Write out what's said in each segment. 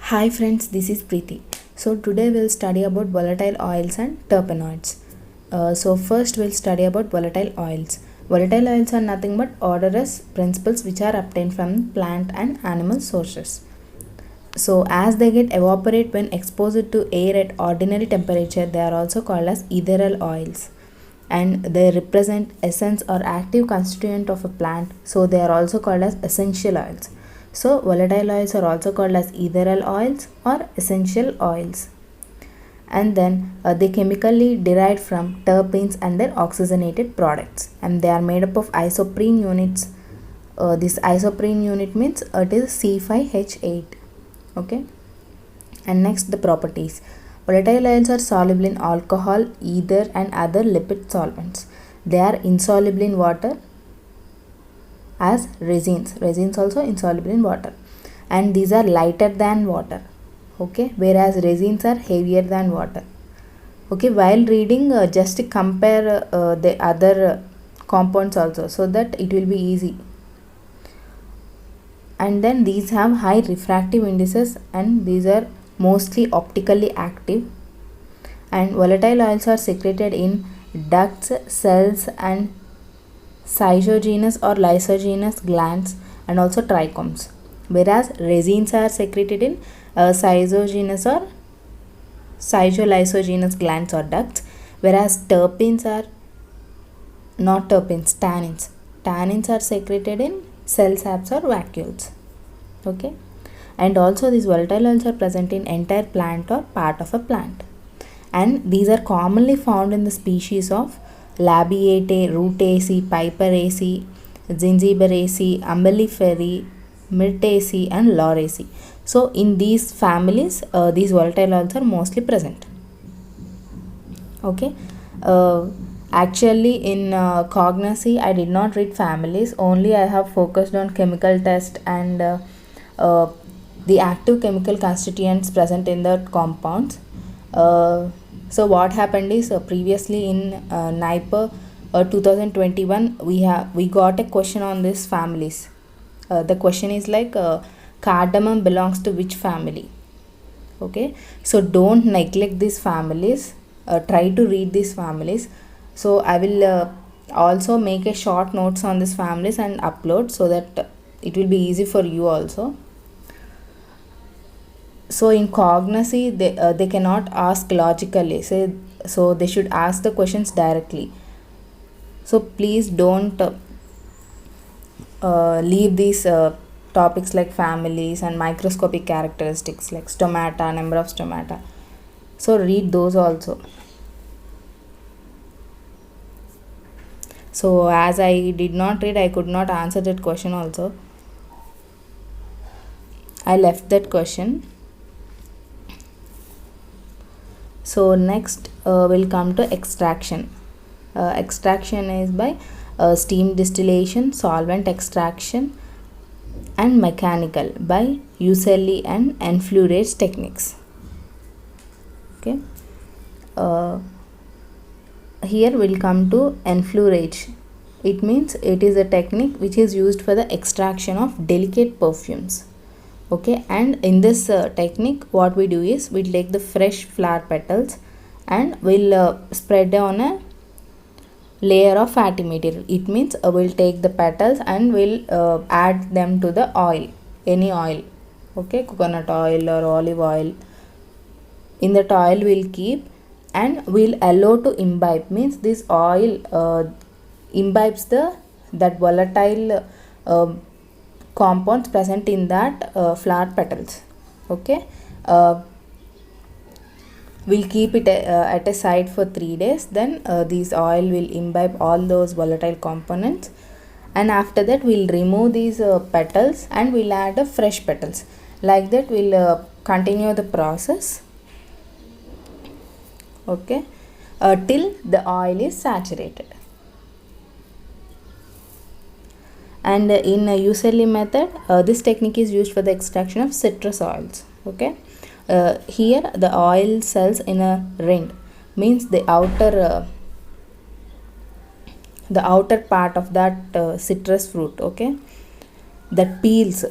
Hi friends, this is Preeti. So today we'll study about volatile oils and terpenoids. First we'll study about volatile oils. Volatile oils are nothing but odorous principles which are obtained from plant and animal sources. So as they get evaporate when exposed to air at ordinary temperature, they are also called as ethereal oils. And they represent essence or active constituent of a plant, so they are also called as essential oils. So volatile oils are also called as ethereal oils or essential oils. And then they chemically derived from terpenes and their oxygenated products, and they are made up of isoprene units. This isoprene unit means it is C5H8. Okay. And next, the properties. Volatile oils are soluble in alcohol, ether and other lipid solvents. They are insoluble in water as resins. Resins also insoluble in water. And these are lighter than water. Okay, whereas resins are heavier than water. Okay, while reading, just compare the other compounds also, so that it will be easy. And then these have high refractive indices, and these are mostly optically active. And volatile oils are secreted in ducts, cells and cytogenous or lysogenous glands and also trichomes, whereas resins are secreted in cytogenous or cytolysogenous glands or ducts, whereas terpenes are not terpenes, tannins. Tannins are secreted in cell sacs or vacuoles. Okay, and also these volatile oils are present in entire plant or part of a plant, and these are commonly found in the species of Labiataceae, Rutaceae, Piperaceae, Zingiberaceae, Umbelliferae, Myrtaceae and Lauraceae. So in these families, these volatile oils are mostly present. Okay. Actually in Cognosy I did not read families, only I have focused on chemical test and the active chemical constituents present in the compounds. So what happened is, previously in NIPER 2021 we got a question on these families. The question is like, cardamom belongs to which family? Okay, so don't neglect these families, try to read these families. So I will also make a short notes on these families and upload, so that it will be easy for you also. So in Cognosy they cannot ask logically, so they should ask the questions directly. So please don't leave these topics like families and microscopic characteristics like stomata, number of stomata. So read those also. So as I did not read, I could not answer that question also. I left that question. So next we'll come to extraction. Extraction is by steam distillation, solvent extraction and mechanical by Uselli and Enfleurage techniques. Okay. Here we'll come to enfleurage. It means it is a technique which is used for the extraction of delicate perfumes. Okay, and in this technique what we do is we'll take the fresh flower petals and we'll spread on a layer of fatty material. It means we'll take the petals and we'll add them to the oil, any oil. Okay, coconut oil or olive oil. In that oil we'll keep and we'll allow to imbibe, means this oil imbibes that volatile compounds present in that flower petals. Okay, we'll keep it at a side for 3 days. Then this oil will imbibe all those volatile components, and after that we'll remove these petals and we'll add fresh petals. Like that we'll continue the process. Okay, till the oil is saturated. And in Uselli method, this technique is used for the extraction of citrus oils. Okay, here the oil cells in a rind, means the outer part of that citrus fruit. Okay, that peels.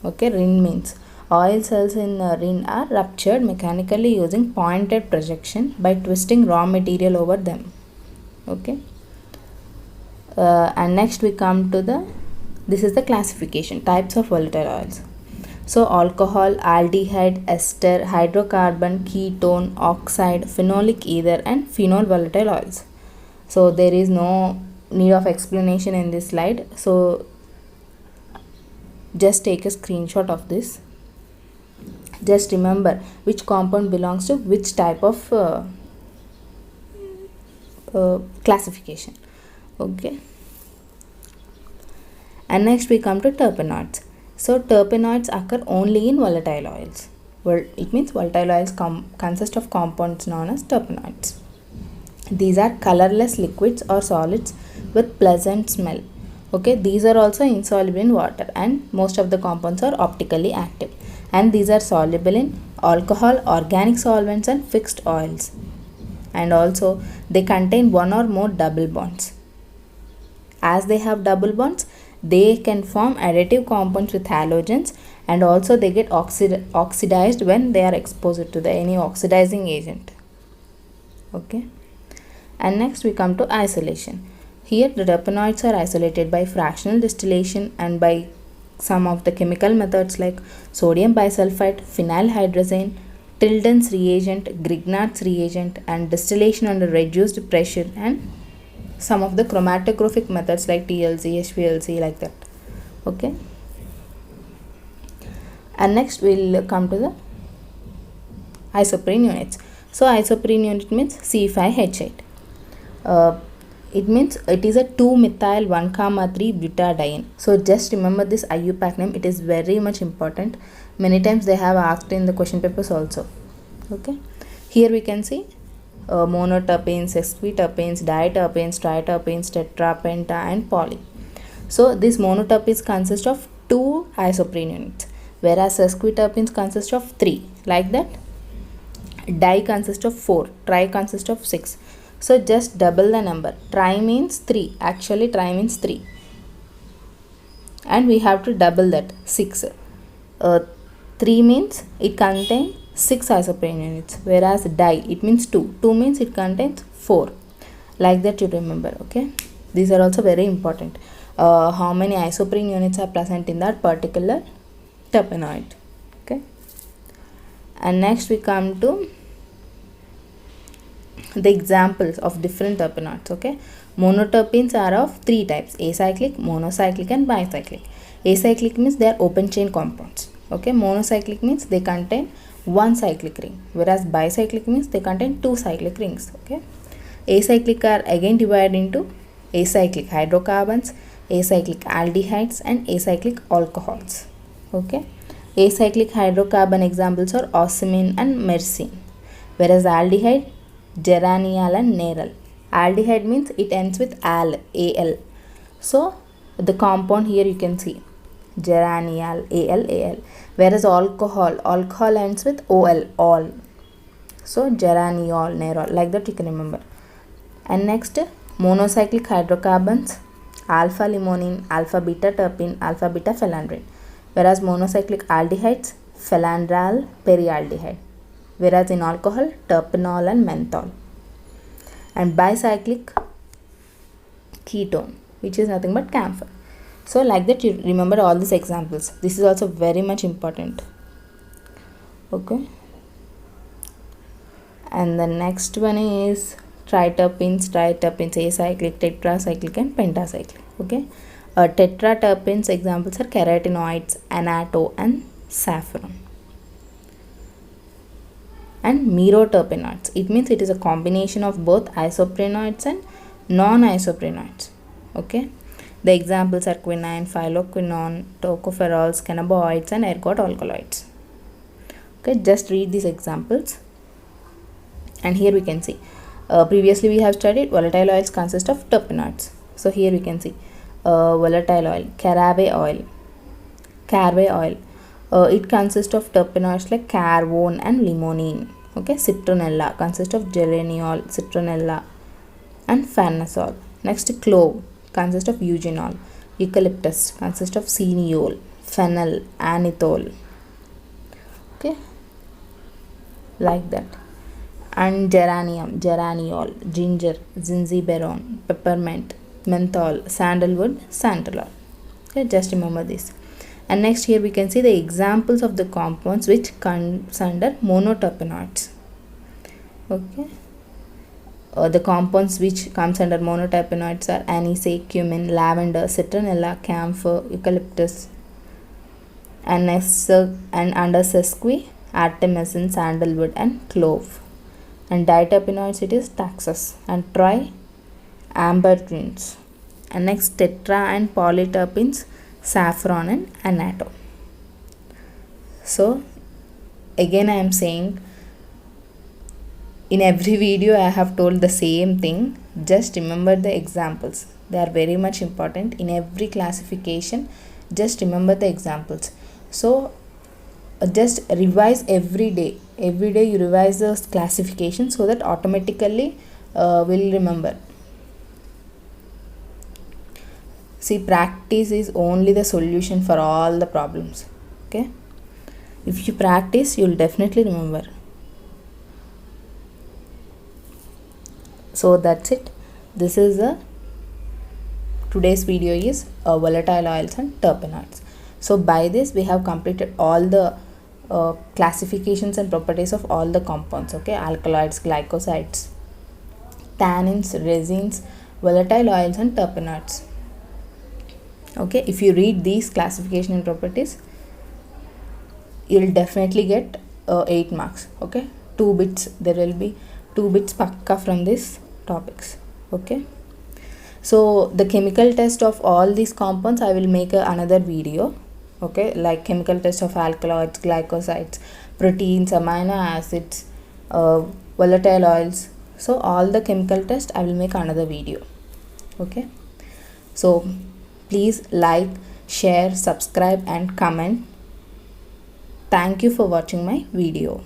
Okay, rind means Oil cells in RIN are ruptured mechanically using pointed projection by twisting raw material over them. Okay. And next we come to this is the classification types of volatile oils. So alcohol, aldehyde, ester, hydrocarbon, ketone, oxide, phenolic ether and phenol volatile oils. So there is no need of explanation in this slide. So just take a screenshot of this. Just remember which compound belongs to which type of classification. Okay. And next we come to terpenoids. So terpenoids occur only in volatile oils. Well, it means volatile oils consist of compounds known as terpenoids. These are colorless liquids or solids with pleasant smell. Okay, these are also insoluble in water and most of the compounds are optically active. And these are soluble in alcohol, organic solvents and fixed oils. And also they contain one or more double bonds. As they have double bonds, they can form additive compounds with halogens, and also they get oxidized when they are exposed to any oxidizing agent. Okay. And next we come to isolation. Here the terpenoids are isolated by fractional distillation and by some of the chemical methods like sodium bisulfite, phenyl hydrazine, Tilden's reagent, Grignard's reagent, and distillation under reduced pressure, and some of the chromatographic methods like TLC, HPLC, like that. Okay. And next we'll come to the isoprene units. So isoprene unit means C5H8. It means it is a 2-methyl 1,3 butadiene. So just remember this IUPAC name. It is very much important. Many times they have asked in the question papers also. Okay. Here we can see monoterpenes, sesquiterpenes, diterpenes, triterpenes, tetra, penta and poly. So these monoterpenes consist of 2 isoprene units, whereas sesquiterpenes consist of 3. Like that, di consists of 4, tri consists of 6. So just double the number. Tri means 3. Actually tri means 3. And we have to double that, 6. 3 means it contains 6 isoprene units, whereas di it means 2. 2 means it contains 4. Like that you remember. Okay. These are also very important. How many isoprene units are present in that particular terpenoid. Okay. And next we come to the examples of different terpenoids. Okay. Monoterpenes are of 3 types: acyclic, monocyclic and bicyclic. Acyclic means they are open chain compounds. Okay. Monocyclic means they contain 1 cyclic ring, whereas bicyclic means they contain 2 cyclic rings. Okay. Acyclic are again divided into acyclic hydrocarbons, acyclic aldehydes and acyclic alcohols. Okay. Acyclic hydrocarbon examples are ocimene and myrcene, whereas aldehyde geraniol and neryl. Aldehyde means it ends with al, al. So the compound here you can see geraniol, al, whereas alcohol ends with ol, all. So geraniol, neryl, like that you can remember. And next, monocyclic hydrocarbons: alpha limonene, alpha beta terpene, alpha beta phelandrine, whereas monocyclic aldehydes phelandral, perialdehyde, whereas in alcohol terpenol and menthol. And bicyclic ketone, which is nothing but camphor. So like that you remember all these examples. This is also very much important. Okay. And the next one is triterpenes, acyclic, tetracyclic and pentacyclic. Okay. Tetraterpenes examples are carotenoids, annatto and saffron. And meroterpenoids, it means it is a combination of both isoprenoids and non-isoprenoids. Okay. The examples are quinine, phylloquinone, tocopherols, cannabinoids and ergot alkaloids. Okay, just read these examples. And here we can see, previously we have studied volatile oils consist of terpenoids. So here we can see volatile oil, caraway oil. It consists of terpenoids like carvone and limonene. Okay, citronella consists of geraniol, citronella and farnesol. Next, clove consists of eugenol. Eucalyptus consists of cineol, phenyl, anethol. Okay, like that. And geranium, geraniol, ginger, zingiberon, peppermint, menthol, sandalwood, santalol. Okay, just remember this. And next here we can see the examples of the compounds which comes under monoterpenoids. Okay, the compounds which comes under monoterpenoids are aniseed, cumin, lavender, citronella, camphor, eucalyptus, and under sesqui, artemisinin, sandalwood, and clove. And diterpenoids it is taxus and triambergris. And next tetra and polyterpenes, saffron and annatto. So again I am saying, in every video I have told the same thing. Just remember the examples. They are very much important in every classification. Just remember the examples. So just revise every day. Every day you revise the classification so that automatically will remember. See, practice is only the solution for all the problems. Okay, if you practice, you will definitely remember. So that's it. This is today's video is volatile oils and terpenoids. So by this we have completed all the classifications and properties of all the compounds. Okay, alkaloids, glycosides, tannins, resins, volatile oils and terpenoids. Okay, if you read these classification and properties, you will definitely get 8 marks. Okay, 2 bits, there will be 2 bits pakka from these topics. Okay, so the chemical test of all these compounds I will make another video. Okay, like chemical test of alkaloids, glycosides, proteins, amino acids, volatile oils. So all the chemical test I will make another video. Okay, so please like, share, subscribe and comment. Thank you for watching my video.